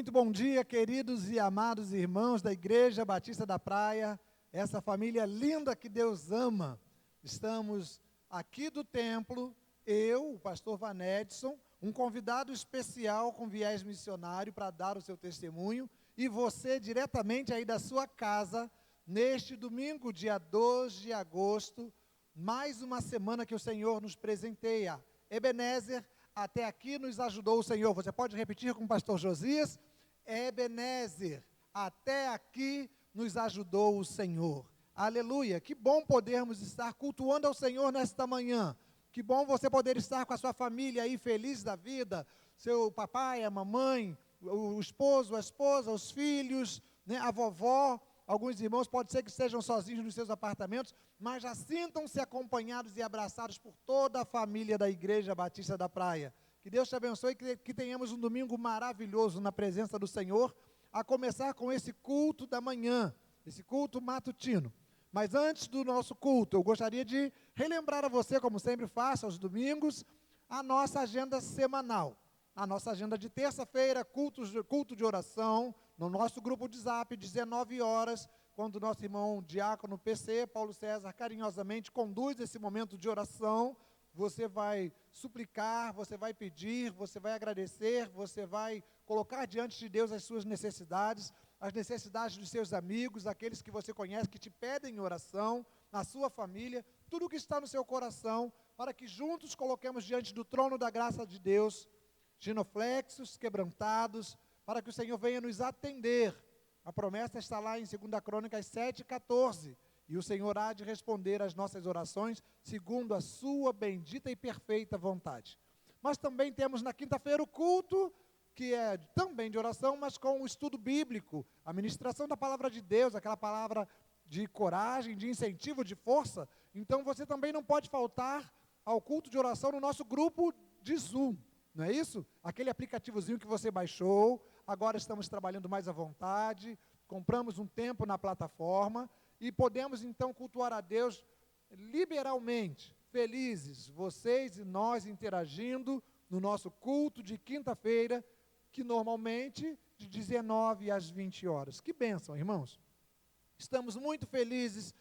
Muito bom dia, queridos e amados irmãos da Igreja Batista da Praia, essa família linda que Deus ama. Estamos aqui do templo, eu, o pastor Van Edson, um convidado especial com viés missionário para dar o seu testemunho, e você diretamente aí da sua casa, neste domingo, dia 2 de agosto, mais uma semana que o Senhor nos presenteia. Ebenezer, até aqui nos ajudou o Senhor. Você pode repetir com o pastor Josias? Ebenezer, até aqui nos ajudou o Senhor. Aleluia, que bom podermos estar cultuando ao Senhor nesta manhã. Que bom você poder estar com a sua família aí, feliz da vida, seu papai, a mamãe, o esposo, a esposa, os filhos, né, a vovó. Alguns irmãos pode ser que estejam sozinhos nos seus apartamentos, mas já sintam-se acompanhados e abraçados por toda a família da Igreja Batista da Praia. Que Deus te abençoe e que tenhamos um domingo maravilhoso na presença do Senhor, a começar com esse culto da manhã, esse culto matutino. Mas antes do nosso culto, eu gostaria de relembrar a você, como sempre faço aos domingos, a nossa agenda semanal. A nossa agenda de terça-feira, culto de oração, no nosso grupo de Zap, 19 horas, quando o nosso irmão diácono PC, Paulo César, carinhosamente conduz esse momento de oração. Você vai suplicar, você vai pedir, você vai agradecer, você vai colocar diante de Deus as suas necessidades, as necessidades dos seus amigos, aqueles que você conhece, que te pedem oração, na sua família, tudo o que está no seu coração, para que juntos coloquemos diante do trono da graça de Deus, genuflexos, quebrantados, para que o Senhor venha nos atender. A promessa está lá em 2 Crônicas 7:14. E o Senhor há de responder às nossas orações, segundo a sua bendita e perfeita vontade. Mas também temos na quinta-feira o culto, que é também de oração, mas com o estudo bíblico, a ministração da palavra de Deus, aquela palavra de coragem, de incentivo, de força. Então você também não pode faltar ao culto de oração no nosso grupo de Zoom. Não é isso? Aquele aplicativozinho que você baixou, agora estamos trabalhando mais à vontade, compramos um tempo na plataforma e podemos então cultuar a Deus liberalmente, felizes, vocês e nós interagindo no nosso culto de quinta-feira, que normalmente de 19 às 20 horas. Que bênção, irmãos! Estamos muito felizes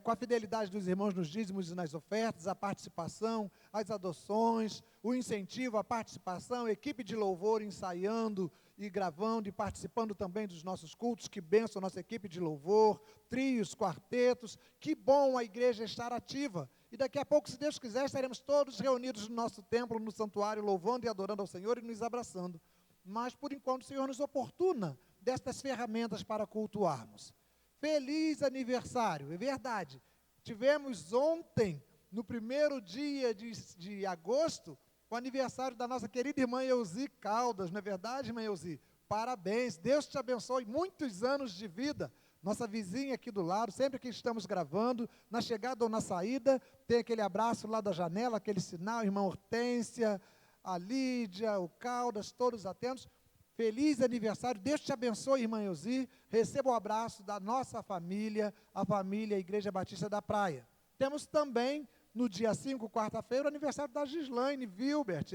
com a fidelidade dos irmãos nos dízimos e nas ofertas, a participação, as adoções, o incentivo à participação, a equipe de louvor ensaiando e gravando e participando também dos nossos cultos. Que bênção, nossa equipe de louvor, trios, quartetos. Que bom a igreja estar ativa. E daqui a pouco, se Deus quiser, estaremos todos reunidos no nosso templo, no santuário, louvando e adorando ao Senhor e nos abraçando. Mas, por enquanto, o Senhor nos oportuna destas ferramentas para cultuarmos. Feliz aniversário, é verdade. Tivemos ontem, no primeiro dia de agosto, o aniversário da nossa querida irmã Elzi Caldas, não é verdade, irmã Elzi? Parabéns, Deus te abençoe, muitos anos de vida. Nossa vizinha aqui do lado, sempre que estamos gravando, na chegada ou na saída, tem aquele abraço lá da janela, aquele sinal, irmã Hortência, a Lídia, o Caldas, todos atentos. Feliz aniversário, Deus te abençoe, irmã Elzi, receba o abraço da nossa família, a família Igreja Batista da Praia. Temos também, no dia 5, quarta-feira, o aniversário da Gislaine Wilbert,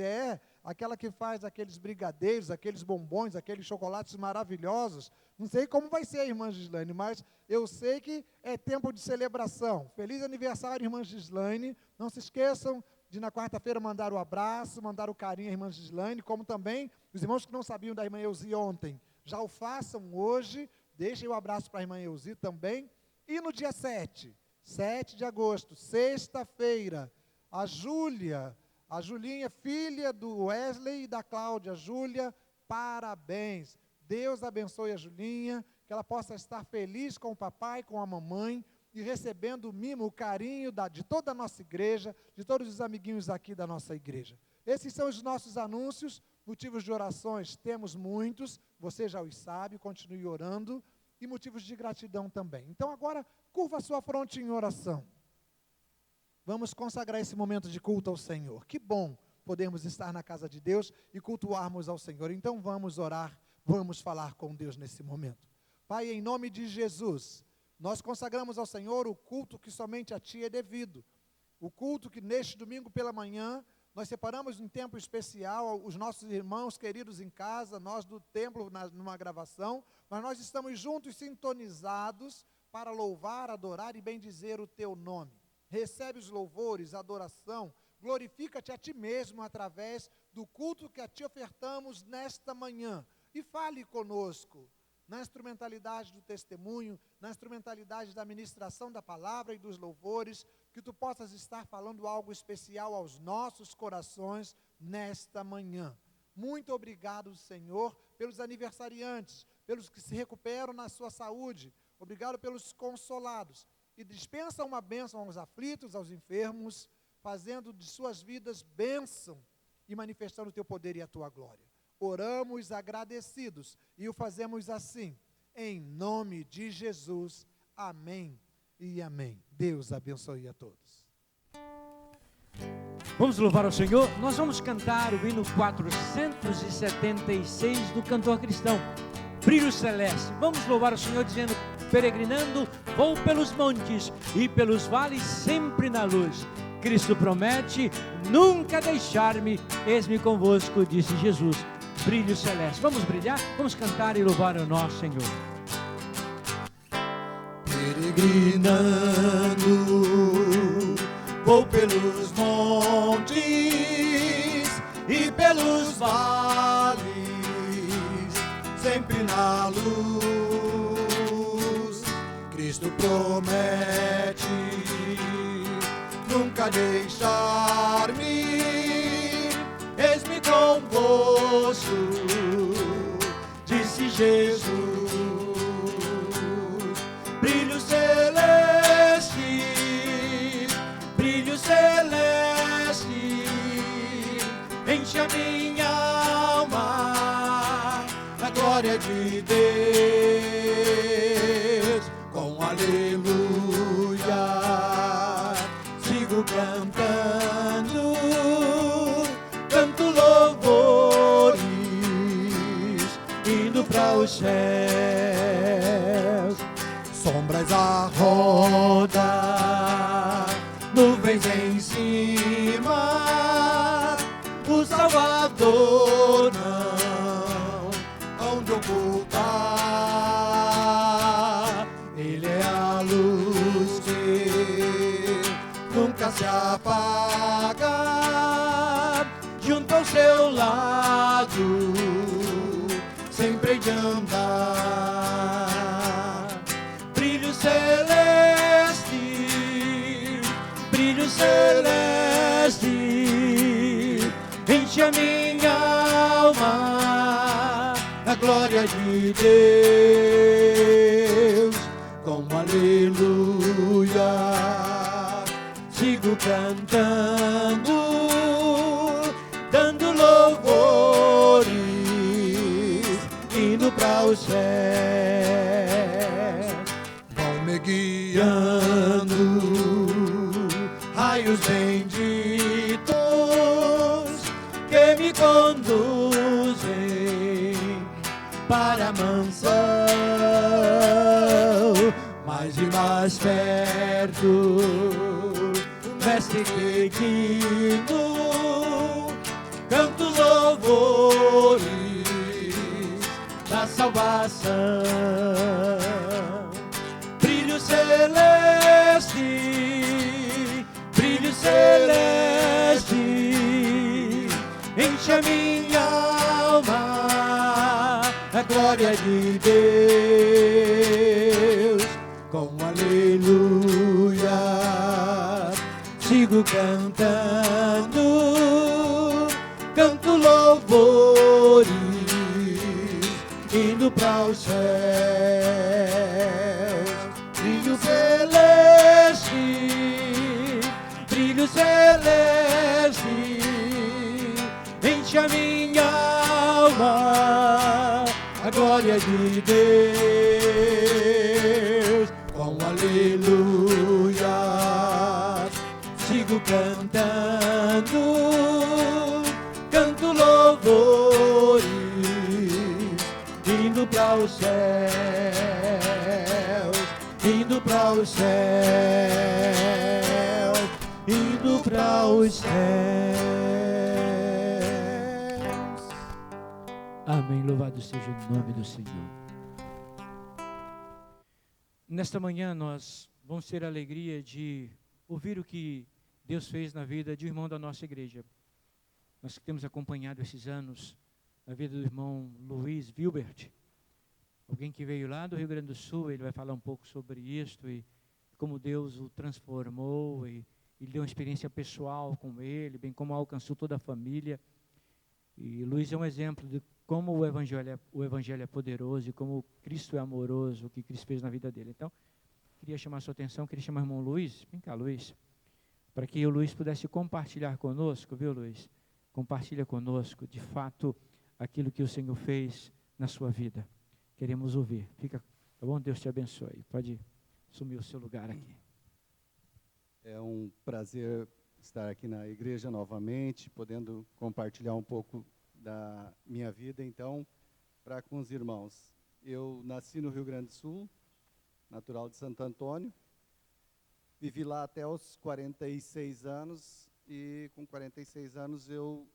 aquela que faz aqueles brigadeiros, aqueles bombons, aqueles chocolates maravilhosos. Não sei como vai ser, irmã Gislaine, mas eu sei que é tempo de celebração. Feliz aniversário, irmã Gislaine, não se esqueçam de na quarta-feira mandar o abraço, mandar o carinho à irmã Gislaine, como também os irmãos que não sabiam da irmã Elzi ontem, já o façam hoje, deixem o abraço para a irmã Elzi também. E no dia 7 de agosto, sexta-feira, a Julinha, filha do Wesley e da Cláudia, Júlia, parabéns. Deus abençoe a Julinha, que ela possa estar feliz com o papai, com a mamãe, e recebendo o mimo, o carinho de toda a nossa igreja, de todos os amiguinhos aqui da nossa igreja. Esses são os nossos anúncios, motivos de orações temos muitos, você já os sabe, continue orando, e motivos de gratidão também. Então agora, curva a sua fronte em oração. Vamos consagrar esse momento de culto ao Senhor. Que bom podermos estar na casa de Deus e cultuarmos ao Senhor. Então vamos orar, vamos falar com Deus nesse momento. Pai, em nome de Jesus, nós consagramos ao Senhor o culto que somente a Ti é devido. O culto que neste domingo pela manhã Nós separamos um tempo especial, os nossos irmãos queridos em casa, nós do templo numa gravação, mas nós estamos juntos, sintonizados, para louvar, adorar e bendizer o teu nome. Recebe os louvores, a adoração, glorifica-te a ti mesmo através do culto que a ti ofertamos nesta manhã. E fale conosco, na instrumentalidade do testemunho, na instrumentalidade da ministração da palavra e dos louvores, que tu possas estar falando algo especial aos nossos corações nesta manhã. Muito obrigado, Senhor, pelos aniversariantes, pelos que se recuperam na sua saúde. Obrigado pelos consolados. E dispensa uma bênção aos aflitos, aos enfermos, fazendo de suas vidas bênção e manifestando o teu poder e a tua glória. Oramos agradecidos e o fazemos assim, em nome de Jesus. Amém e amém. Deus abençoe a todos. Vamos louvar ao Senhor. Nós vamos cantar o hino 476 do cantor cristão, Brilho Celeste. Vamos louvar ao Senhor dizendo: peregrinando, vou pelos montes e pelos vales sempre na luz. Cristo promete nunca deixar-me, eis-me convosco, disse Jesus. Brilho celeste. Vamos brilhar? Vamos cantar e louvar o nosso Senhor. Peregrinando, vou pelos montes e pelos vales, sempre na luz. Cristo promete nunca deixar-me, eis-me convosco, disse Jesus. Brilho celeste, brilho celeste, enche a minha alma na glória de Deus. Com aleluia sigo cantando, canto louvores, indo para os céus. Sombras à roda, nuvens em cima, o Salvador não onde ocultar. Ele é a luz que nunca se apaga, junto ao seu lado sempre hei de andar. Brilho celeste, enche a minha alma na glória de Deus. Com aleluia sigo cantando, dando louvores, indo para os céus. Vão me guiando raios benditos que me conduzem para a mansão. Mais e mais perto, o mestre querido, canto louvores da salvação. Brilho celeste, brilho celeste, enche a minha alma a glória de Deus. Com aleluia sigo cantando, canto louvores, indo para os céus. Brilho celeste, enche a minha alma a glória de Deus. Com aleluia sigo cantando, canto louvores, indo para os céus, indo para os céus, indo para os céus. Amém. Louvado seja o nome do Senhor. Nesta manhã nós vamos ter a alegria de ouvir o que Deus fez na vida de um irmão da nossa igreja. Nós que temos acompanhado esses anos a vida do irmão Luiz Wilbert, alguém que veio lá do Rio Grande do Sul. Ele vai falar um pouco sobre isto e como Deus o transformou e deu uma experiência pessoal com ele, bem como alcançou toda a família. E Luiz é um exemplo de como o evangelho é poderoso e como Cristo é amoroso, o que Cristo fez na vida dele. Então, queria chamar a sua atenção, queria chamar o irmão Luiz, vem cá, Luiz, para que o Luiz pudesse compartilhar conosco, viu, Luiz? Compartilha conosco, de fato, aquilo que o Senhor fez na sua vida. Queremos ouvir. Fica, tá bom? Deus te abençoe. Pode assumir o seu lugar aqui. É um prazer estar aqui na igreja novamente, podendo compartilhar um pouco da minha vida, então, para com os irmãos. Eu nasci no Rio Grande do Sul, natural de Santo Antônio, vivi lá até os 46 anos, e com 46 anos eu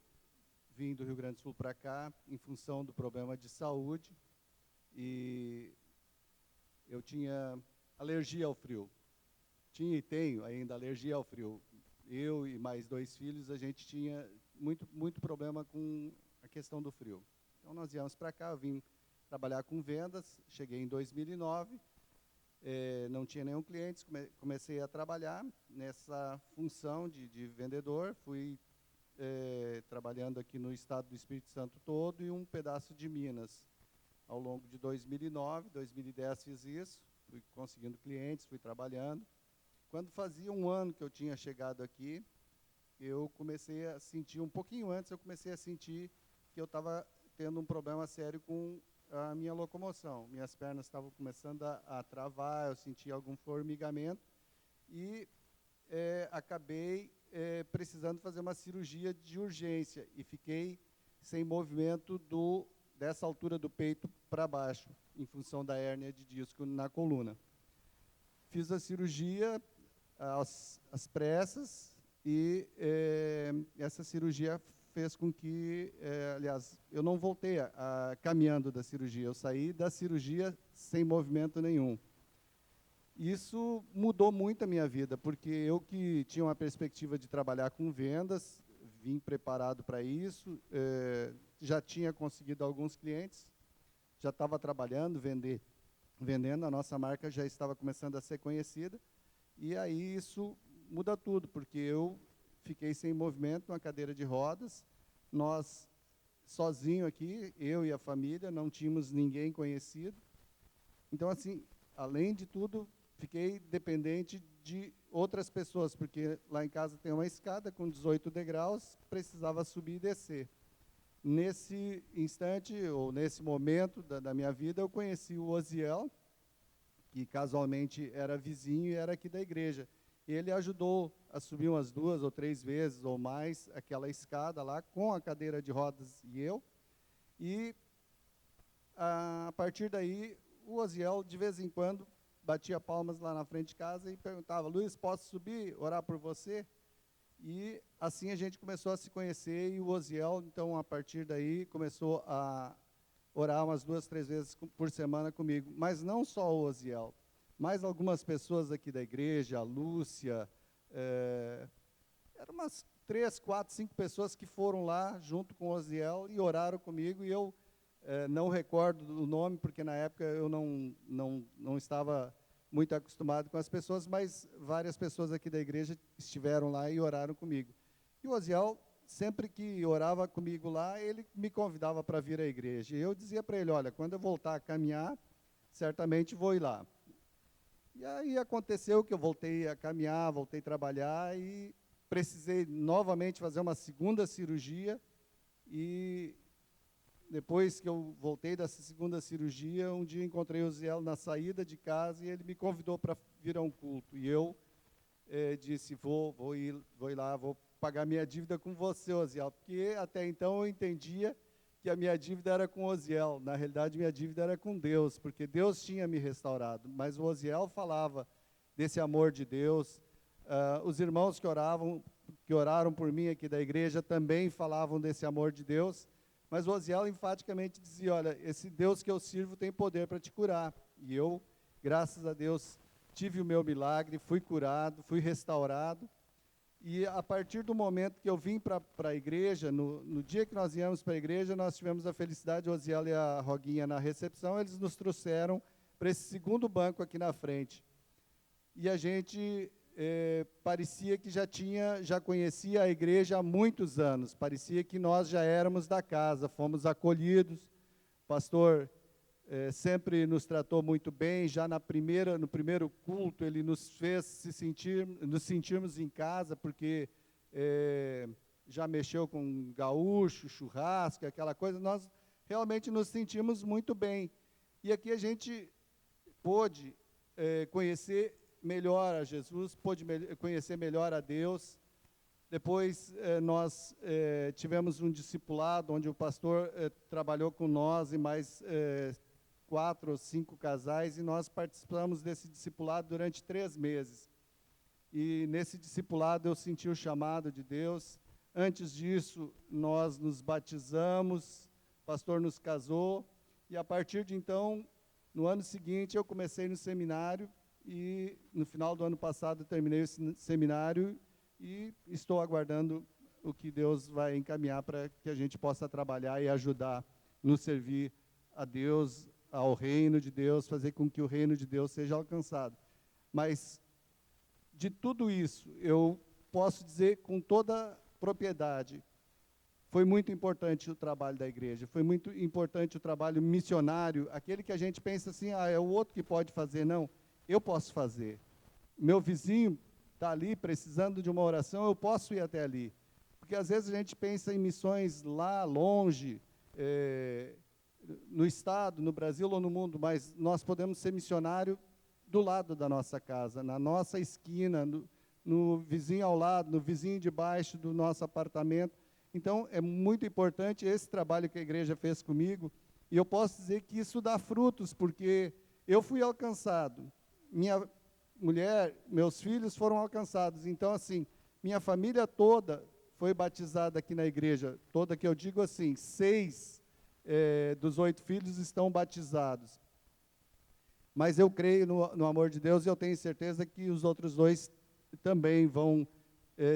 vim do Rio Grande do Sul para cá, em função do problema de saúde, e eu tinha alergia ao frio. Tinha e tenho ainda alergia ao frio. Eu e mais 2 filhos, a gente tinha muito problema com a questão do frio. Então, nós viemos para cá, eu vim trabalhar com vendas, cheguei em 2009, não tinha nenhum cliente, comecei a trabalhar nessa função de vendedor, fui trabalhando aqui no estado do Espírito Santo todo e um pedaço de Minas. Ao longo de 2009, 2010 fiz isso, fui conseguindo clientes, fui trabalhando. Quando fazia 1 ano que eu tinha chegado aqui, eu comecei a sentir, um pouquinho antes, eu comecei a sentir que eu estava tendo um problema sério com a minha locomoção. Minhas pernas estavam começando a travar, eu sentia algum formigamento e acabei precisando fazer uma cirurgia de urgência e fiquei sem movimento dessa altura do peito para baixo, em função da hérnia de disco na coluna. Fiz a cirurgia às pressas e essa cirurgia fez com que, aliás, eu não voltei caminhando da cirurgia, eu saí da cirurgia sem movimento nenhum. Isso mudou muito a minha vida, porque eu que tinha uma perspectiva de trabalhar com vendas, vim preparado para isso, já tinha conseguido alguns clientes, já estava trabalhando, vendendo, a nossa marca já estava começando a ser conhecida, e aí isso muda tudo, porque eu fiquei sem movimento, numa cadeira de rodas, nós, sozinho aqui, eu e a família, não tínhamos ninguém conhecido. Então, assim, além de tudo, fiquei dependente de outras pessoas, porque lá em casa tem uma escada com 18 degraus, precisava subir e descer. Nesse instante, ou nesse momento da minha vida, eu conheci o Osiel, que casualmente era vizinho e era aqui da igreja. Ele ajudou a subir umas 2 ou 3 vezes ou mais aquela escada lá, com a cadeira de rodas e eu. E, a partir daí, o Osiel, de vez em quando, batia palmas lá na frente de casa e perguntava: Luiz, posso subir, orar por você? E assim a gente começou a se conhecer, e o Osiel, então, a partir daí, começou a orar umas 2, 3 vezes por semana comigo. Mas não só o Osiel, mas algumas pessoas aqui da igreja, a Lúcia, eram umas 3, 4, 5 pessoas que foram lá junto com o Osiel e oraram comigo, e eu não recordo o nome, porque na época eu não estava muito acostumado com as pessoas, mas várias pessoas aqui da igreja estiveram lá e oraram comigo. E o Osiel, sempre que orava comigo lá, ele me convidava para vir à igreja. E eu dizia para ele: olha, quando eu voltar a caminhar, certamente vou ir lá. E aí aconteceu que eu voltei a caminhar, voltei a trabalhar e precisei novamente fazer uma segunda cirurgia. E depois que eu voltei dessa segunda cirurgia, um dia encontrei o Osiel na saída de casa e ele me convidou para vir a um culto. E eu disse: vou ir lá, vou pagar minha dívida com você, Osiel, porque até então eu entendia que a minha dívida era com o Osiel. Na realidade, minha dívida era com Deus, porque Deus tinha me restaurado. Mas o Osiel falava desse amor de Deus. Os irmãos que oraram por mim aqui da igreja também falavam desse amor de Deus. Mas o Osiel enfaticamente dizia, olha, esse Deus que eu sirvo tem poder para te curar. E eu, graças a Deus, tive o meu milagre, fui curado, fui restaurado. E a partir do momento que eu vim para a igreja, no dia que nós íamos para a igreja, nós tivemos a felicidade, o Osiel e a Roguinha na recepção, eles nos trouxeram para esse segundo banco aqui na frente. E a gente parecia que já conhecia a igreja há muitos anos, parecia que nós já éramos da casa, fomos acolhidos, o pastor sempre nos tratou muito bem, já no primeiro culto ele nos fez nos sentirmos em casa, porque já mexeu com gaúcho, churrasco, aquela coisa, nós realmente nos sentimos muito bem. E aqui a gente pôde conhecer melhor a Jesus, pôde conhecer melhor a Deus. Depois nós tivemos um discipulado, onde o pastor trabalhou com nós e mais 4 ou 5 casais, e nós participamos desse discipulado durante 3 meses. E nesse discipulado eu senti o chamado de Deus. Antes disso, nós nos batizamos, o pastor nos casou, e a partir de então, no ano seguinte, eu comecei no seminário, e no final do ano passado terminei o seminário, e estou aguardando o que Deus vai encaminhar para que a gente possa trabalhar e ajudar, nos servir a Deus, ao reino de Deus, fazer com que o reino de Deus seja alcançado. Mas, de tudo isso, eu posso dizer com toda propriedade, foi muito importante o trabalho da igreja, foi muito importante o trabalho missionário, aquele que a gente pensa assim, é o outro que pode fazer. Não, eu posso fazer. Meu vizinho está ali precisando de uma oração, eu posso ir até ali. Porque às vezes a gente pensa em missões lá longe, no estado, no Brasil ou no mundo, mas nós podemos ser missionário do lado da nossa casa, na nossa esquina, no vizinho ao lado, no vizinho de baixo do nosso apartamento. Então, é muito importante esse trabalho que a igreja fez comigo, e eu posso dizer que isso dá frutos, porque eu fui alcançado, minha mulher, meus filhos foram alcançados. Então, assim, minha família toda foi batizada aqui na igreja, toda, que eu digo assim, 6 dos 8 filhos estão batizados. Mas eu creio no amor de Deus, e eu tenho certeza que os outros 2 também vão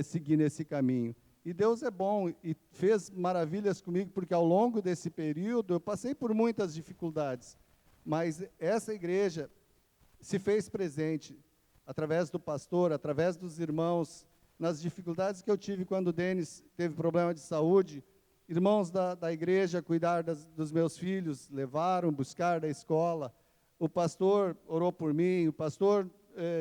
seguir nesse caminho. E Deus é bom e fez maravilhas comigo, porque ao longo desse período eu passei por muitas dificuldades, mas essa igreja se fez presente através do pastor, através dos irmãos, nas dificuldades que eu tive quando o Denis teve problema de saúde. Irmãos da igreja cuidaram dos meus filhos, levaram, buscar da escola. O pastor orou por mim, o pastor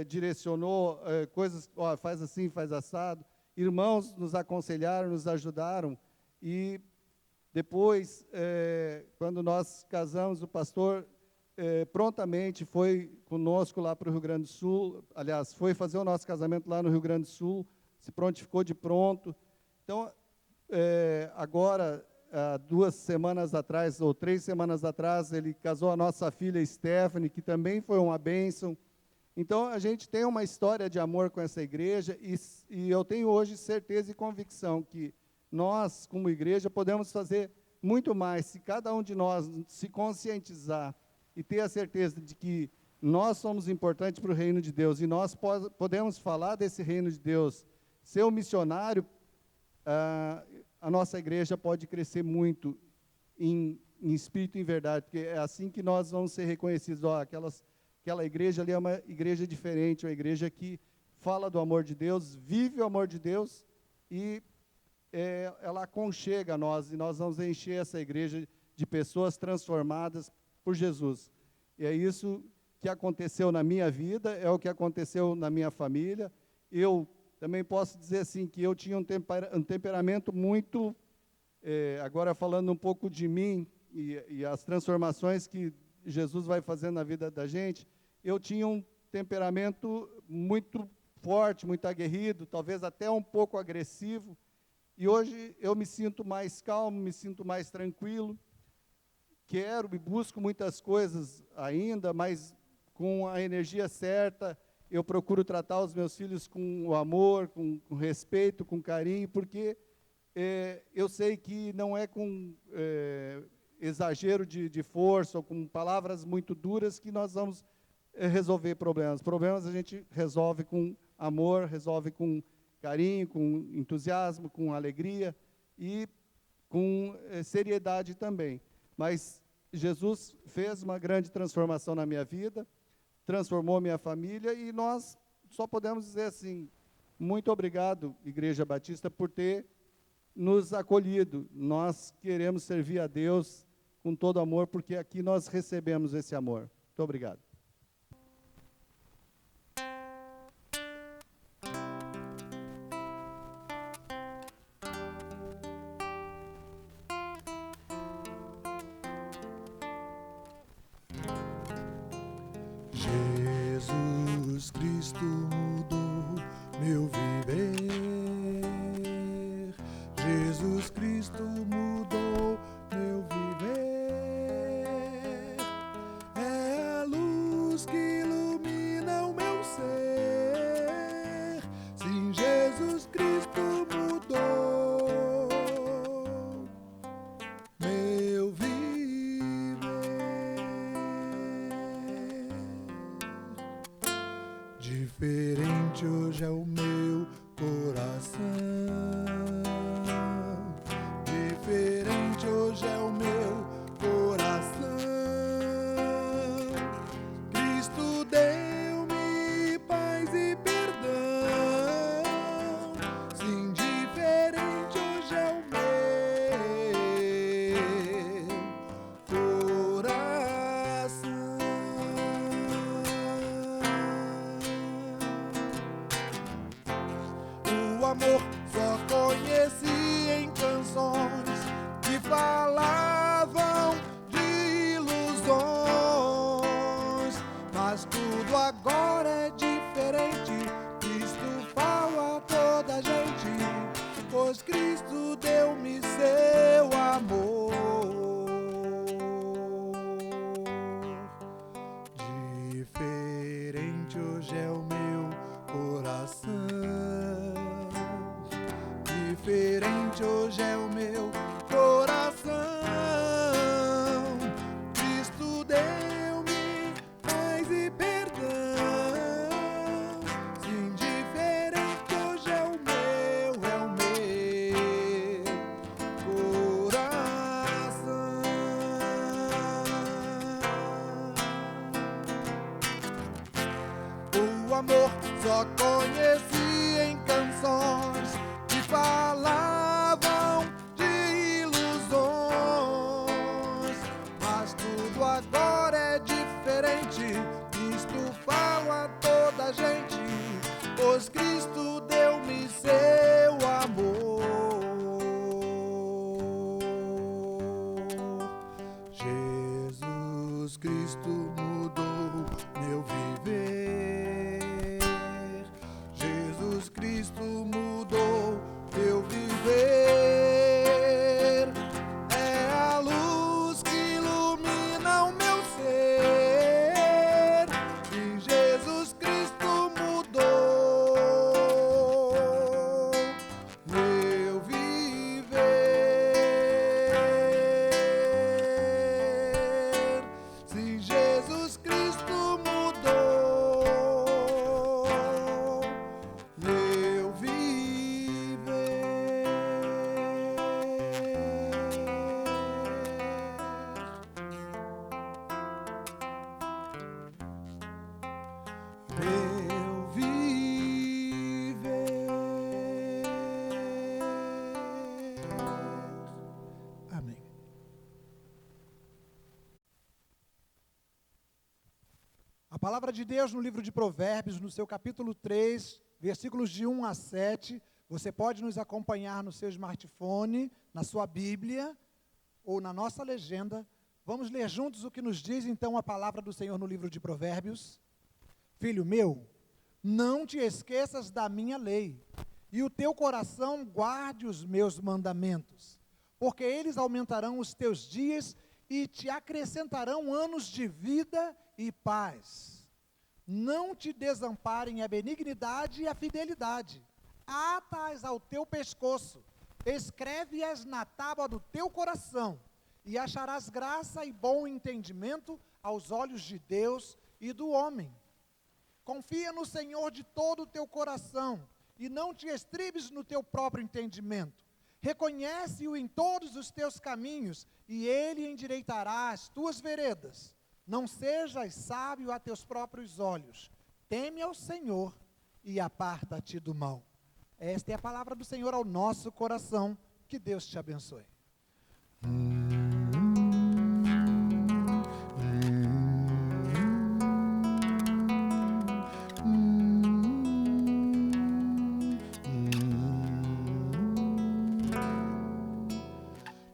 direcionou coisas, faz assim, faz assado. Irmãos nos aconselharam, nos ajudaram, e depois, quando nós casamos, o pastor prontamente foi conosco lá para o Rio Grande do Sul, aliás, foi fazer o nosso casamento lá no Rio Grande do Sul, se prontificou de pronto. Então, agora, 2 semanas atrás, ou 3 semanas atrás, ele casou a nossa filha Stephanie, que também foi uma bênção. Então, a gente tem uma história de amor com essa igreja, e eu tenho hoje certeza e convicção que nós, como igreja, podemos fazer muito mais, se cada um de nós se conscientizar e ter a certeza de que nós somos importantes para o reino de Deus, e nós podemos falar desse reino de Deus, ser um missionário, a nossa igreja pode crescer muito em espírito e em verdade, porque é assim que nós vamos ser reconhecidos. Aquela igreja ali é uma igreja diferente, uma igreja que fala do amor de Deus, vive o amor de Deus, e ela aconchega a nós, e nós vamos encher essa igreja de pessoas transformadas por Jesus. E é isso que aconteceu na minha vida, é o que aconteceu na minha família. Eu também posso dizer assim, que eu tinha um temperamento muito, agora falando um pouco de mim, e as transformações que Jesus vai fazendo na vida da gente, eu tinha um temperamento muito forte, muito aguerrido, talvez até um pouco agressivo, e hoje eu me sinto mais calmo, me sinto mais tranquilo, quero e busco muitas coisas ainda, mas com a energia certa. Eu procuro tratar os meus filhos com o amor, com respeito, com carinho, porque eu sei que não é com exagero de força ou com palavras muito duras que nós vamos resolver problemas. Problemas a gente resolve com amor, resolve com carinho, com entusiasmo, com alegria e com seriedade também. Mas Jesus fez uma grande transformação na minha vida, transformou minha família, e nós só podemos dizer assim: muito obrigado, Igreja Batista, por ter nos acolhido. Nós queremos servir a Deus com todo amor, porque aqui nós recebemos esse amor. Muito obrigado. Jesus Cristo mudou meu viver. Jesus Cristo mudou meu viver. É a luz que ilumina o meu ser. Sim, Jesus Cristo mudou meu viver. Diferente hoje é o meu coração. Diferente hoje é o meu coração. Cristo deu-me paz e perdão. Sim, diferente hoje é o meu coração. O amor só conheci em canções que falavam de ilusões, mas tudo agora é diferente. Cristo fala a toda a gente, pois Cristo deu-me seu amor. Diferente hoje é o meu coração. Diferente hoje é o meu coração. Cristo deu-me paz e perdão. Sim, diferente hoje é o meu coração. O amor só conheci em canções que falavam de ilusões, mas tudo agora é diferente. Cristo fala a toda a gente, pois Cristo deu-me seu amor. Jesus Cristo mudou meu viver. Jesus Cristo mudou meu viver. É a luz que ilumina o meu ser. E Jesus Cristo mudou meu viver. Sim, Jesus Cristo mudou meu viver. Meu viver. Amém. A palavra de Deus no livro de Provérbios, no seu capítulo 3, versículos de 1 a 7, você pode nos acompanhar no seu smartphone, na sua Bíblia, ou na nossa legenda. Vamos ler juntos o que nos diz então a palavra do Senhor no livro de Provérbios. Filho meu, não te esqueças da minha lei, e o teu coração guarde os meus mandamentos, porque eles aumentarão os teus dias e te acrescentarão anos de vida e paz. Não te desamparem a benignidade e a fidelidade, ata-as ao teu pescoço, escreve-as na tábua do teu coração, e acharás graça e bom entendimento aos olhos de Deus e do homem. Confia no Senhor de todo o teu coração, e não te estribes no teu próprio entendimento. Reconhece-o em todos os teus caminhos, e ele endireitará as tuas veredas. Não sejas sábio a teus próprios olhos. Teme ao Senhor e aparta-te do mal. Esta é a palavra do Senhor ao nosso coração. Que Deus te abençoe.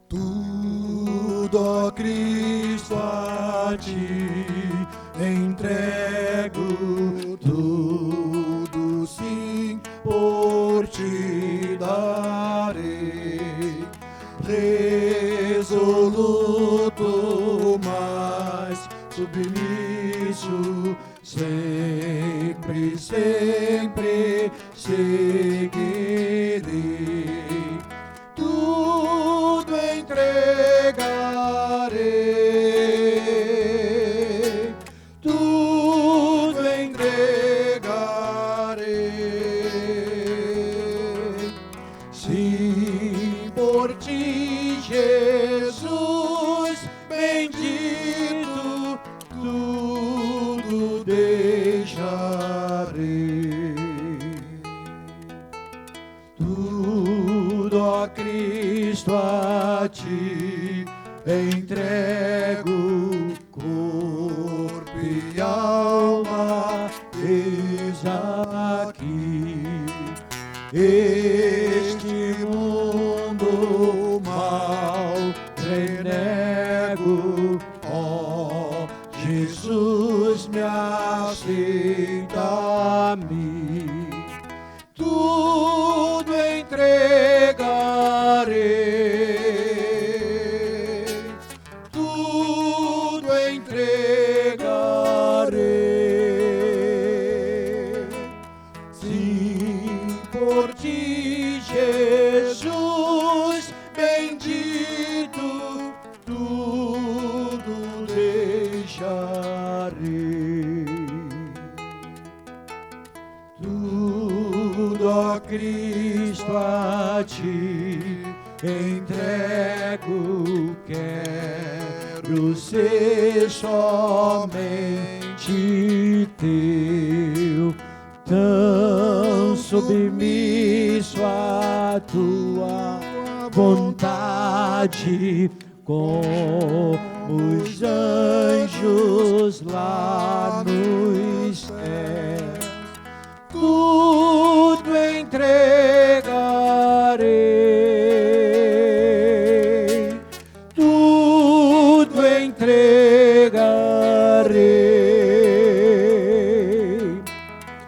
Tudo, ó Cristo, a ti entrego, tudo sim por ti darei, resoluto, mas submisso, sempre, sempre seguirei. Tudo entregarei, tudo entregarei. Sim, por ti, Jesus bendito, tudo deixarei. Tudo, ó Cristo, a ti entrego, corpo e alma, eis aqui. Este mundo mal renego, ó Jesus, me aceita a mim. Tudo entregarei, tudo entregarei. Sim, por ti, Jesus bendito, tudo deixarei. Tudo, ó Cristo, a ti entrego, quero ser somente teu, tão submisso à tua vontade, como os anjos lá nos céus. Tudo entregarei, tudo entregarei.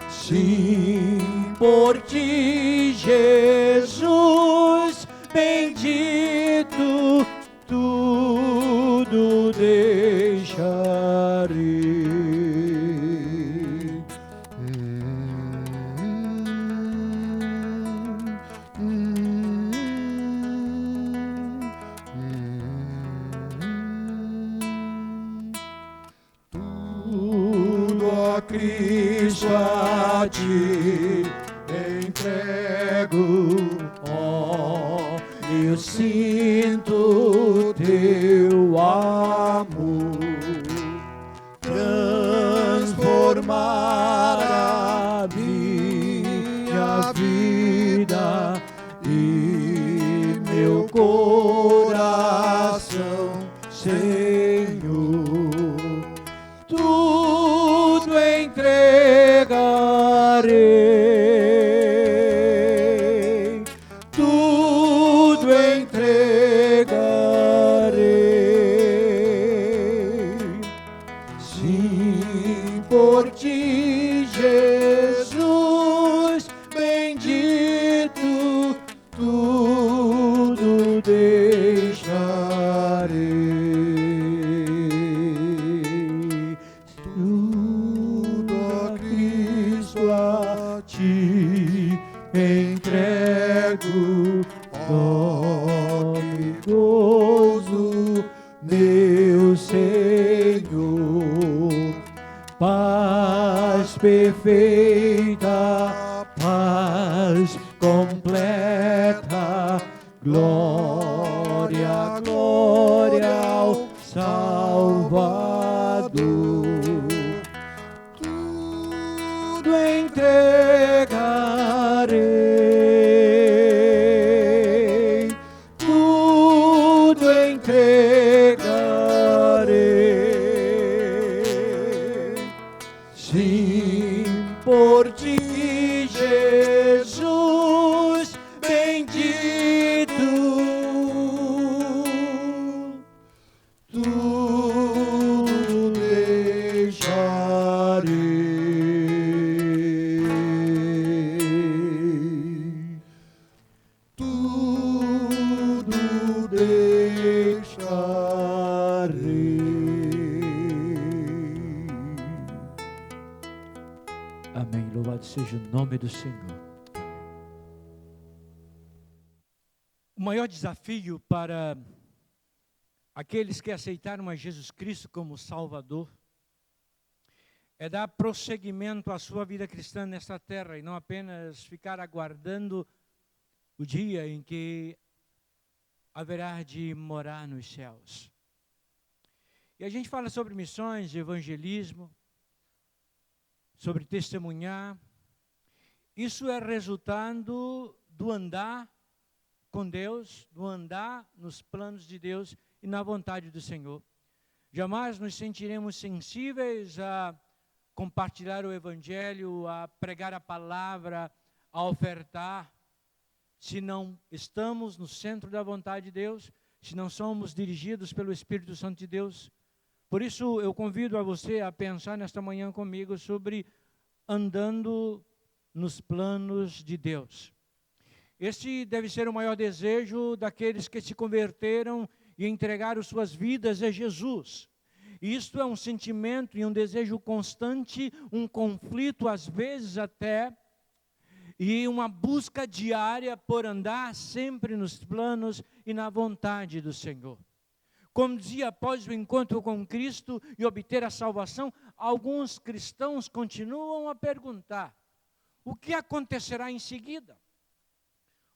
Sim, por ti, Jesus bendito, tudo deixarei. Tudo, ó Cristo, a ti entrego, ó, eu sinto teu amor transformar a minha vida e meu coração, Senhor. Tudo entregarei, tudo entregarei. Sim, por ti, Jesus bendito, tudo deixarei. Tudo, ó Cristo, a ti entrego, ó perfeita, paz completa, glória, glória ao Salvador. Tudo entregarei, tudo entregarei. Sim, por ti, Jesus bendito, tudo deixarei, tudo deixarei. Amém. Louvado seja o nome do Senhor. O maior desafio para aqueles que aceitaram a Jesus Cristo como Salvador é dar prosseguimento à sua vida cristã nesta terra e não apenas ficar aguardando o dia em que haverá de morar nos céus. E a gente fala sobre missões, evangelismo, sobre testemunhar. Isso é resultado do andar com Deus, do andar nos planos de Deus e na vontade do Senhor. Jamais nos sentiremos sensíveis a compartilhar o Evangelho, a pregar a palavra, a ofertar, se não estamos no centro da vontade de Deus, se não somos dirigidos pelo Espírito Santo de Deus. Por isso eu convido a você a pensar nesta manhã comigo sobre andando nos planos de Deus. Este deve ser o maior desejo daqueles que se converteram e entregaram suas vidas a Jesus. Isto é um sentimento e um desejo constante, um conflito às vezes até, e uma busca diária por andar sempre nos planos e na vontade do Senhor. Como dizia, após o encontro com Cristo e obter a salvação, alguns cristãos continuam a perguntar: o que acontecerá em seguida?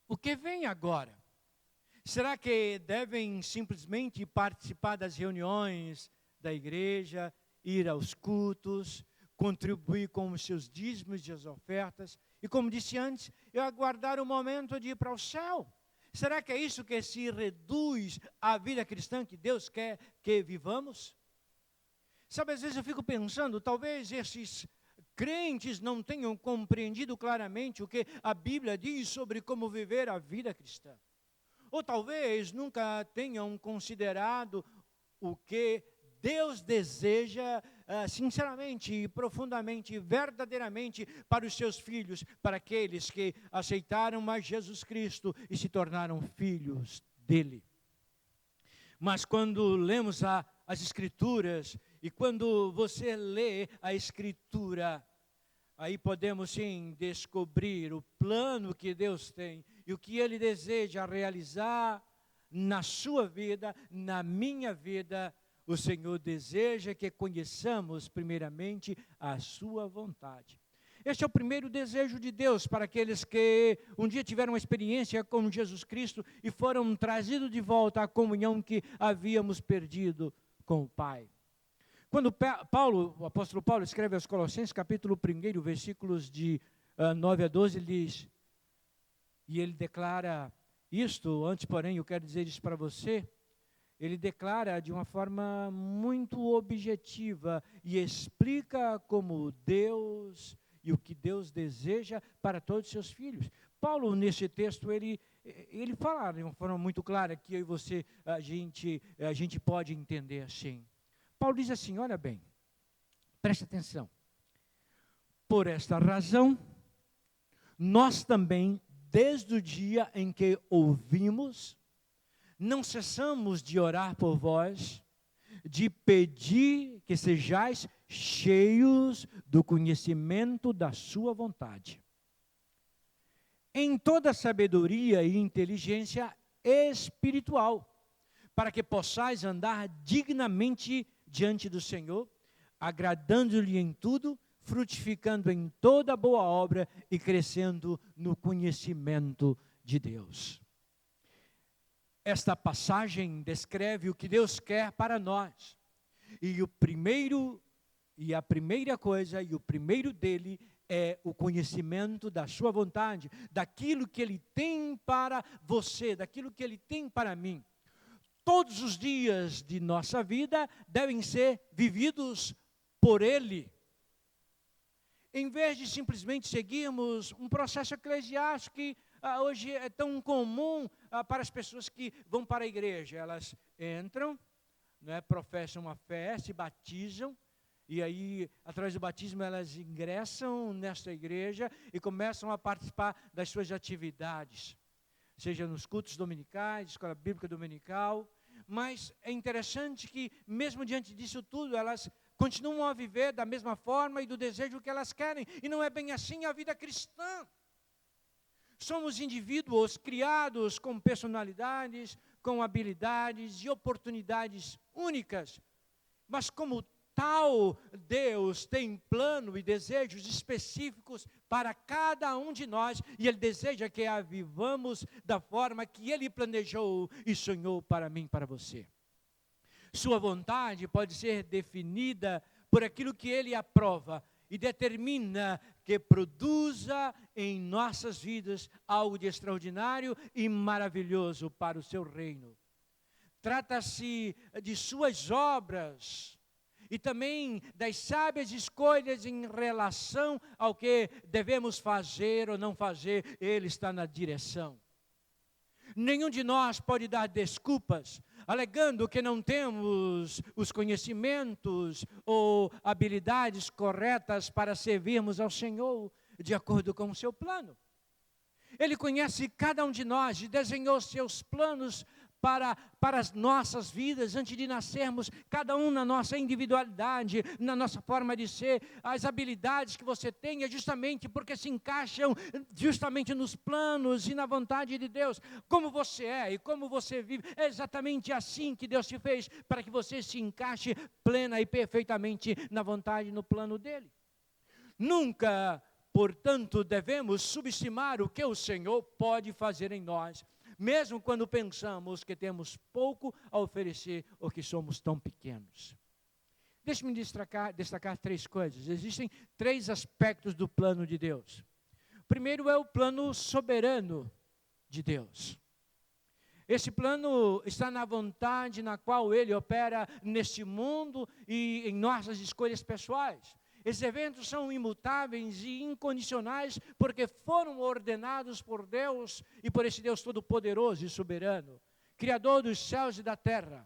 O que vem agora? Será que devem simplesmente participar das reuniões da igreja, ir aos cultos, contribuir com os seus dízimos e as ofertas? E como disse antes, aguardar o momento de ir para o céu? Será que é isso que se reduz à vida cristã que Deus quer que vivamos? Sabe, às vezes eu fico pensando, talvez esses crentes não tenham compreendido claramente o que a Bíblia diz sobre como viver a vida cristã. Ou talvez nunca tenham considerado o que Deus deseja sinceramente, profundamente, verdadeiramente para os seus filhos, para aqueles que aceitaram a Jesus Cristo e se tornaram filhos dele. Mas quando lemos as Escrituras, e quando você lê a Escritura, aí podemos sim descobrir o plano que Deus tem e o que Ele deseja realizar na sua vida, na minha vida. O Senhor deseja que conheçamos primeiramente a sua vontade. Este é o primeiro desejo de Deus para aqueles que um dia tiveram uma experiência com Jesus Cristo e foram trazidos de volta à comunhão que havíamos perdido com o Pai. Quando o apóstolo Paulo escreve aos Colossenses, capítulo 1, versículos de 9 a 12, ele diz, e ele declara isto, antes porém eu quero dizer isso para você, ele declara de uma forma muito objetiva e explica como Deus e o que Deus deseja para todos os seus filhos. Paulo, nesse texto, ele fala de uma forma muito clara que eu e você, a gente pode entender assim. Paulo diz assim, olha bem, preste atenção. Por esta razão, nós também, desde o dia em que ouvimos, não cessamos de orar por vós, de pedir que sejais cheios do conhecimento da sua vontade, em toda sabedoria e inteligência espiritual, para que possais andar dignamente diante do Senhor, agradando-lhe em tudo, frutificando em toda boa obra e crescendo no conhecimento de Deus. Esta passagem descreve o que Deus quer para nós. E o primeiro dele é o conhecimento da sua vontade, daquilo que Ele tem para você, daquilo que Ele tem para mim. Todos os dias de nossa vida devem ser vividos por Ele. Em vez de simplesmente seguirmos um processo eclesiástico que hoje é tão comum para as pessoas que vão para a igreja. Elas entram, professam a fé, se batizam, e aí, através do batismo, elas ingressam nesta igreja e começam a participar das suas atividades, seja nos cultos dominicais, escola bíblica dominical. Mas é interessante que, mesmo diante disso tudo, elas continuam a viver da mesma forma e do desejo que elas querem. E não é bem assim a vida cristã. Somos indivíduos criados com personalidades, com habilidades e oportunidades únicas. Mas como tal, Deus tem plano e desejos específicos para cada um de nós, e Ele deseja que a vivamos da forma que Ele planejou e sonhou para mim e para você. Sua vontade pode ser definida por aquilo que Ele aprova e determina que produza em nossas vidas algo de extraordinário e maravilhoso para o seu reino. Trata-se de suas obras e também das sábias escolhas em relação ao que devemos fazer ou não fazer. Ele está na direção. Nenhum de nós pode dar desculpas, alegando que não temos os conhecimentos ou habilidades corretas para servirmos ao Senhor de acordo com o seu plano. Ele conhece cada um de nós e desenhou seus planos para as nossas vidas, antes de nascermos, cada um na nossa individualidade, na nossa forma de ser. As habilidades que você tem é justamente porque se encaixam justamente nos planos e na vontade de Deus. Como você é e como você vive, é exatamente assim que Deus te fez, para que você se encaixe plena e perfeitamente na vontade e no plano dEle. Nunca, portanto, devemos subestimar o que o Senhor pode fazer em nós, mesmo quando pensamos que temos pouco a oferecer ou que somos tão pequenos. Deixe-me destacar 3 coisas. Existem 3 aspectos do plano de Deus. O primeiro é o plano soberano de Deus. Esse plano está na vontade na qual Ele opera neste mundo e em nossas escolhas pessoais. Esses eventos são imutáveis e incondicionais porque foram ordenados por Deus e por esse Deus todo-poderoso e soberano, Criador dos céus e da terra.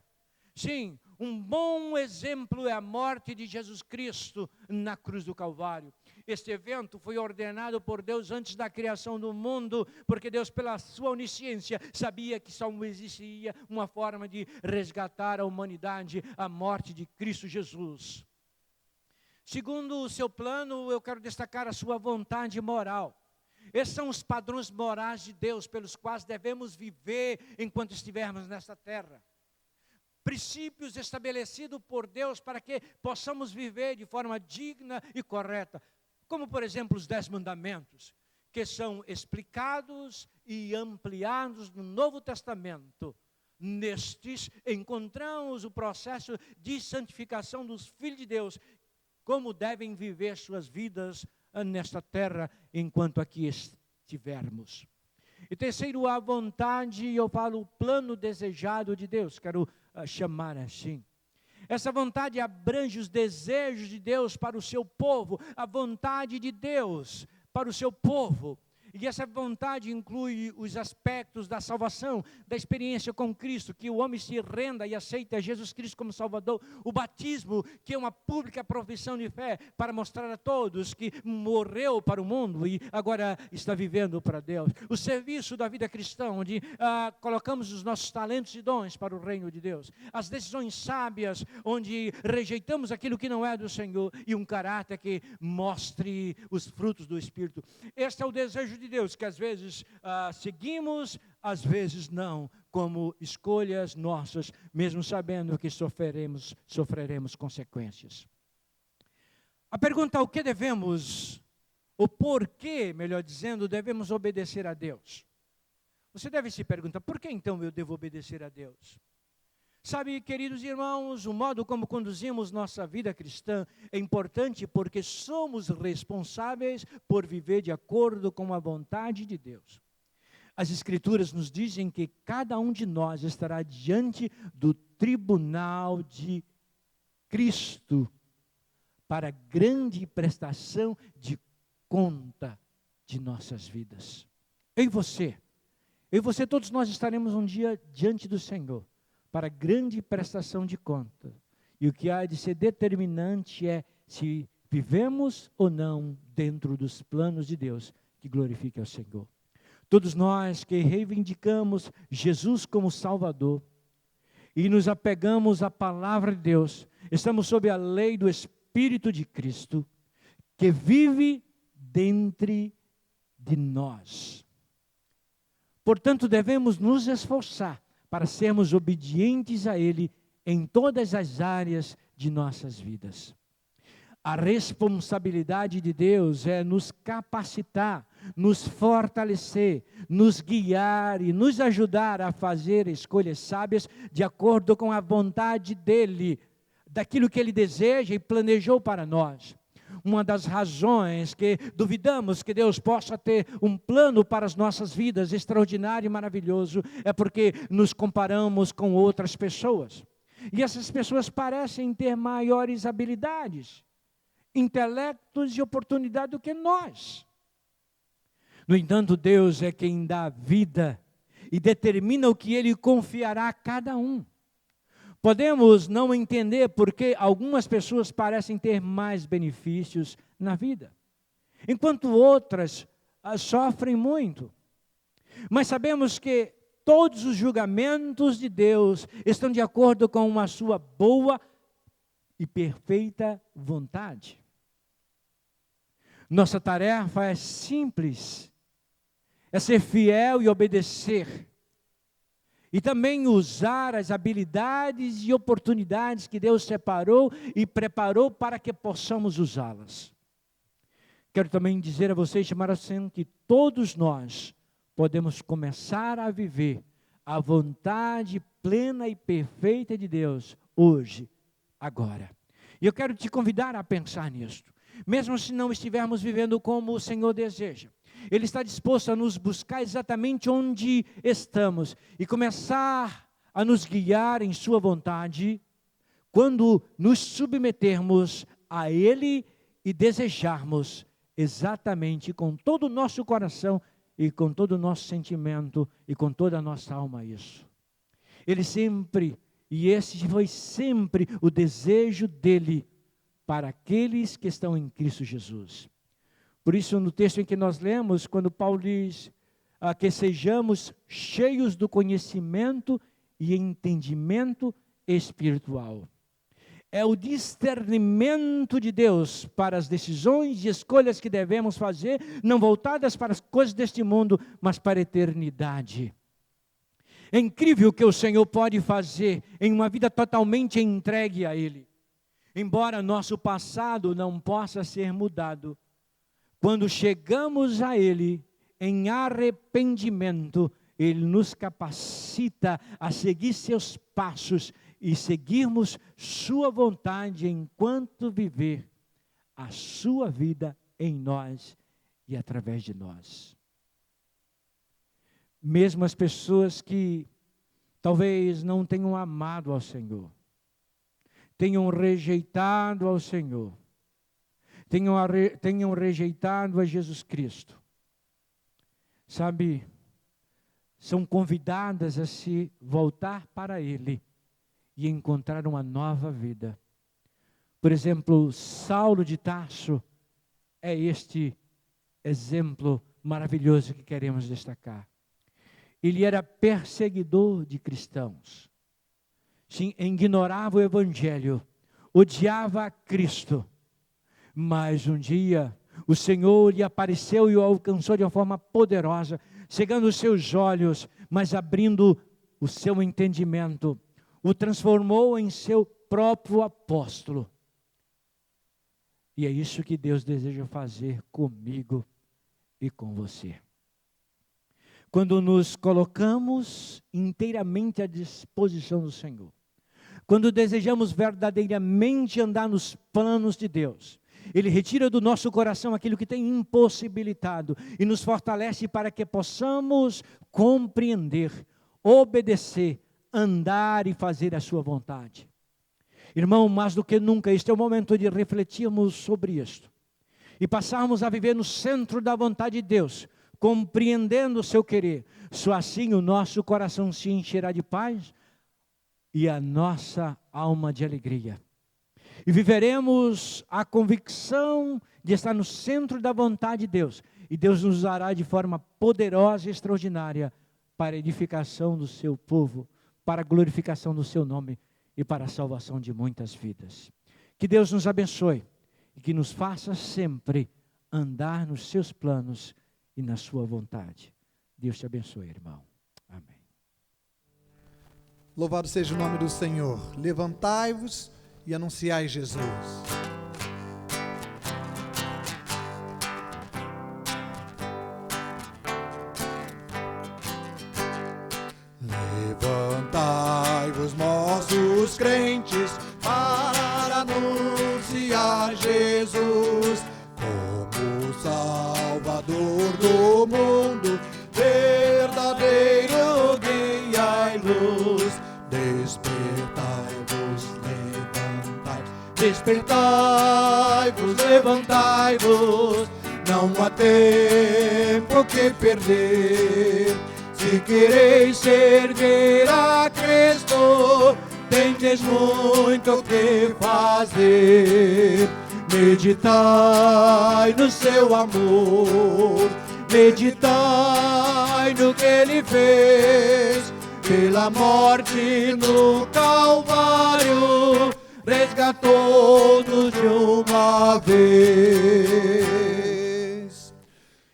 Sim, um bom exemplo é a morte de Jesus Cristo na cruz do Calvário. Este evento foi ordenado por Deus antes da criação do mundo, porque Deus, pela sua onisciência, sabia que só existia uma forma de resgatar a humanidade, a morte de Cristo Jesus. Segundo o seu plano, eu quero destacar a sua vontade moral. Esses são os padrões morais de Deus pelos quais devemos viver enquanto estivermos nesta terra. Princípios estabelecidos por Deus para que possamos viver de forma digna e correta. Como, por exemplo, os 10 mandamentos, que são explicados e ampliados no Novo Testamento. Nestes encontramos o processo de santificação dos filhos de Deus, como devem viver suas vidas nesta terra enquanto aqui estivermos. E terceiro, a vontade, eu falo o plano desejado de Deus, quero chamar assim. Essa vontade abrange os desejos de Deus para o seu povo, a vontade de Deus para o seu povo. E essa vontade inclui os aspectos da salvação, da experiência com Cristo, que o homem se renda e aceita Jesus Cristo como Salvador. O batismo, que é uma pública profissão de fé, para mostrar a todos que morreu para o mundo e agora está vivendo para Deus. O serviço da vida cristã, onde colocamos os nossos talentos e dons para o reino de Deus. As decisões sábias, onde rejeitamos aquilo que não é do Senhor. E um caráter que mostre os frutos do Espírito. Este é o desejo de Deus, que às vezes seguimos, às vezes não, como escolhas nossas, mesmo sabendo que sofreremos consequências. A pergunta o que devemos, o porquê, melhor dizendo, devemos obedecer a Deus. Você deve se perguntar, por que então eu devo obedecer a Deus? Sabe, queridos irmãos, o modo como conduzimos nossa vida cristã é importante porque somos responsáveis por viver de acordo com a vontade de Deus. As Escrituras nos dizem que cada um de nós estará diante do tribunal de Cristo para grande prestação de conta de nossas vidas. Eu e você, todos nós estaremos um dia diante do Senhor para grande prestação de conta. E o que há de ser determinante é se vivemos ou não dentro dos planos de Deus que glorifique ao Senhor. Todos nós que reivindicamos Jesus como Salvador e nos apegamos à palavra de Deus, estamos sob a lei do Espírito de Cristo, que vive dentro de nós. Portanto, devemos nos esforçar para sermos obedientes a Ele em todas as áreas de nossas vidas. A responsabilidade de Deus é nos capacitar, nos fortalecer, nos guiar e nos ajudar a fazer escolhas sábias de acordo com a vontade dEle, daquilo que Ele deseja e planejou para nós. Uma das razões que duvidamos que Deus possa ter um plano para as nossas vidas extraordinário e maravilhoso é porque nos comparamos com outras pessoas. E essas pessoas parecem ter maiores habilidades, intelectos e oportunidade do que nós. No entanto, Deus é quem dá vida e determina o que Ele confiará a cada um. Podemos não entender porque algumas pessoas parecem ter mais benefícios na vida, enquanto outras sofrem muito. Mas sabemos que todos os julgamentos de Deus estão de acordo com a sua boa e perfeita vontade. Nossa tarefa é simples, é ser fiel e obedecer. E também usar as habilidades e oportunidades que Deus separou e preparou para que possamos usá-las. Quero também dizer a vocês, chamar assim, que todos nós podemos começar a viver a vontade plena e perfeita de Deus hoje, agora. E eu quero te convidar a pensar nisto. Mesmo se não estivermos vivendo como o Senhor deseja, Ele está disposto a nos buscar exatamente onde estamos e começar a nos guiar em sua vontade quando nos submetermos a Ele e desejarmos exatamente com todo o nosso coração e com todo o nosso sentimento e com toda a nossa alma isso. Ele sempre, e esse foi sempre o desejo dEle para aqueles que estão em Cristo Jesus. Por isso, no texto em que nós lemos, quando Paulo diz que sejamos cheios do conhecimento e entendimento espiritual. É o discernimento de Deus para as decisões e escolhas que devemos fazer, não voltadas para as coisas deste mundo, mas para a eternidade. É incrível o que o Senhor pode fazer em uma vida totalmente entregue a Ele. Embora nosso passado não possa ser mudado, quando chegamos a Ele em arrependimento, Ele nos capacita a seguir seus passos e seguirmos sua vontade enquanto viver a sua vida em nós e através de nós. Mesmo as pessoas que talvez não tenham amado ao Senhor, tenham rejeitado ao Senhor, tenham rejeitado a Jesus Cristo, sabe, são convidadas a se voltar para Ele e encontrar uma nova vida. Por exemplo, Saulo de Tarso é este exemplo maravilhoso que queremos destacar. Ele era perseguidor de cristãos, ignorava o Evangelho, odiava a Cristo, mas um dia o Senhor lhe apareceu e o alcançou de uma forma poderosa, cegando os seus olhos, mas abrindo o seu entendimento, o transformou em seu próprio apóstolo. E é isso que Deus deseja fazer comigo e com você. Quando nos colocamos inteiramente à disposição do Senhor, quando desejamos verdadeiramente andar nos planos de Deus, Ele retira do nosso coração aquilo que tem impossibilitado e nos fortalece para que possamos compreender, obedecer, andar e fazer a sua vontade. Irmão, mais do que nunca, este é o momento de refletirmos sobre isto e passarmos a viver no centro da vontade de Deus, compreendendo o seu querer. Só assim o nosso coração se encherá de paz e a nossa alma de alegria. E viveremos a convicção de estar no centro da vontade de Deus. E Deus nos usará de forma poderosa e extraordinária para a edificação do seu povo, para a glorificação do seu nome e para a salvação de muitas vidas. Que Deus nos abençoe e que nos faça sempre andar nos seus planos e na sua vontade. Deus te abençoe, irmão. Amém. Louvado seja o nome do Senhor. Levantai-vos e anunciai Jesus. Levantai-vos, moços crentes, para anunciar Jesus como Salvador do mundo, verdadeiro guia e luz. Despertai-vos, despertai-vos, levantai-vos, não há tempo que perder. Se quereis servir a Cristo, tendes muito que fazer. Meditai no seu amor, meditai no que Ele fez. Pela morte no Calvário, resgatou-nos de uma vez.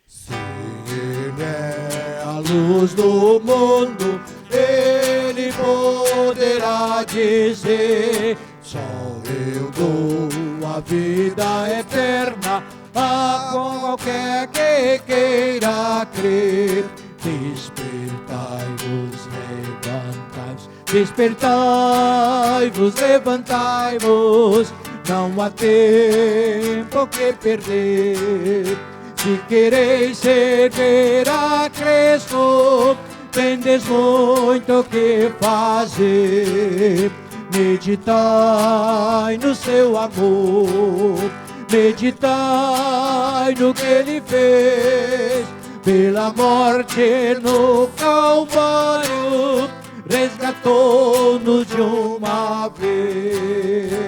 Se Ele é a luz do mundo, Ele poderá dizer: só eu dou a vida eterna a qualquer que queira crer. Despertai-vos, levantai-vos, despertai-vos, levantai-vos, não há tempo que perder. Se quereis servir a Cristo, tendes muito que fazer. Meditai no seu amor, meditai no que Ele fez. Pela morte no Calvário, resgatou-nos de uma vez.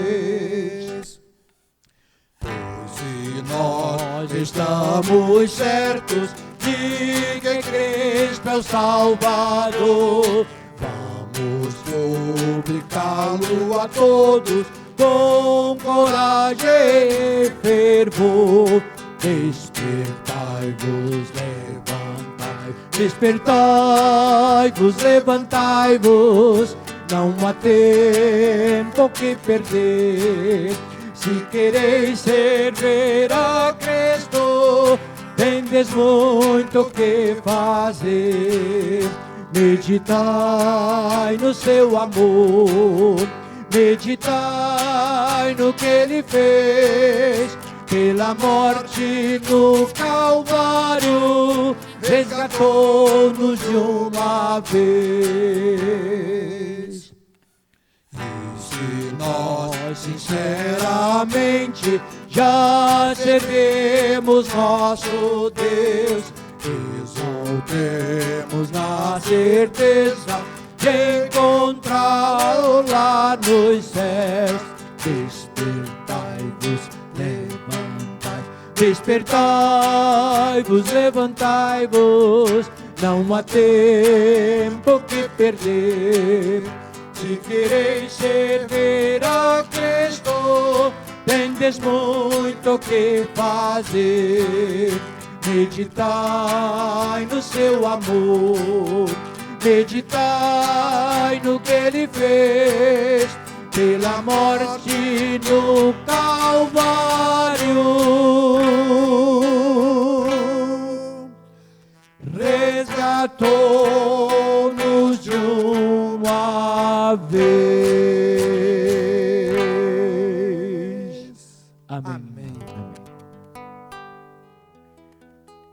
Pois se nós estamos certos de que Cristo é o Salvador, vamos publicá-lo a todos com coragem e fervor. Despertai-vos, despertai-vos, levantai-vos, não há tempo que perder. Se quereis servir a Cristo, tendes muito que fazer. Meditai no seu amor, meditai no que Ele fez. Pela morte no Calvário, resgatou-nos de uma vez. E se nós sinceramente já servimos nosso Deus, exultemos na certeza de encontrá-lo lá nos céus. Despertai-vos, despertai-vos, levantai-vos, não há tempo que perder. Se quereis servir a Cristo, tendes muito que fazer. Meditai no seu amor, meditai no que Ele fez. pela morte no Calvário, resgatou-nos de uma vez. Amém. Amém.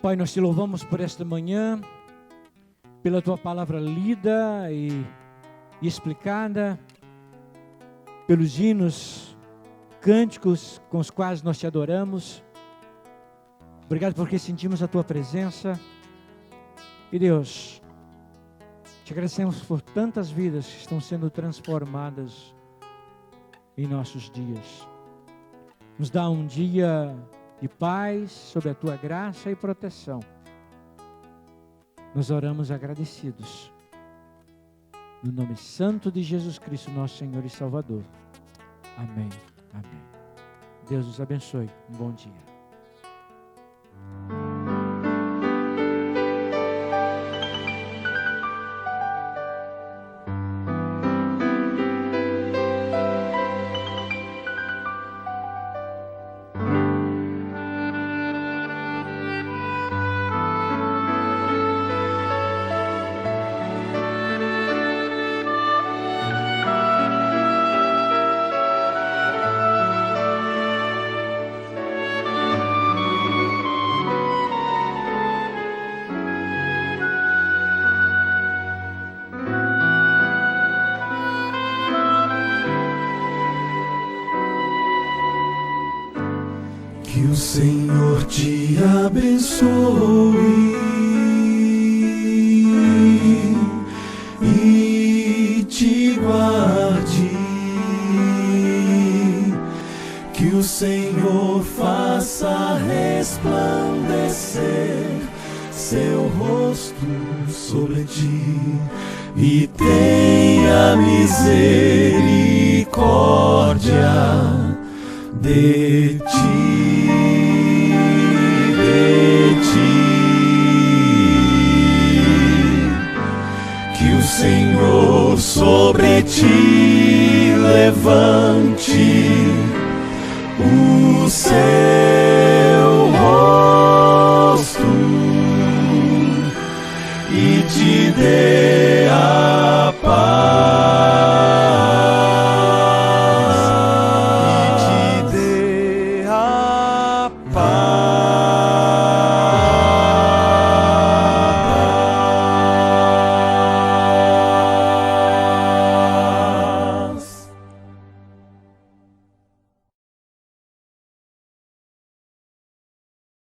Pai, nós te louvamos por esta manhã, pela tua palavra lida e explicada, pelos hinos, cânticos com os quais nós te adoramos. Obrigado porque sentimos a tua presença. E Deus, te agradecemos por tantas vidas que estão sendo transformadas em nossos dias. Nos dá um dia de paz sob a tua graça e proteção. Nós oramos agradecidos. No nome santo de Jesus Cristo, nosso Senhor e Salvador. Amém. Amém. Deus os abençoe. Um bom dia. Que o Senhor te abençoe e te guarde. Que o Senhor faça resplandecer seu rosto sobre ti e tenha misericórdia de ti. Que o Senhor sobre ti levante o seu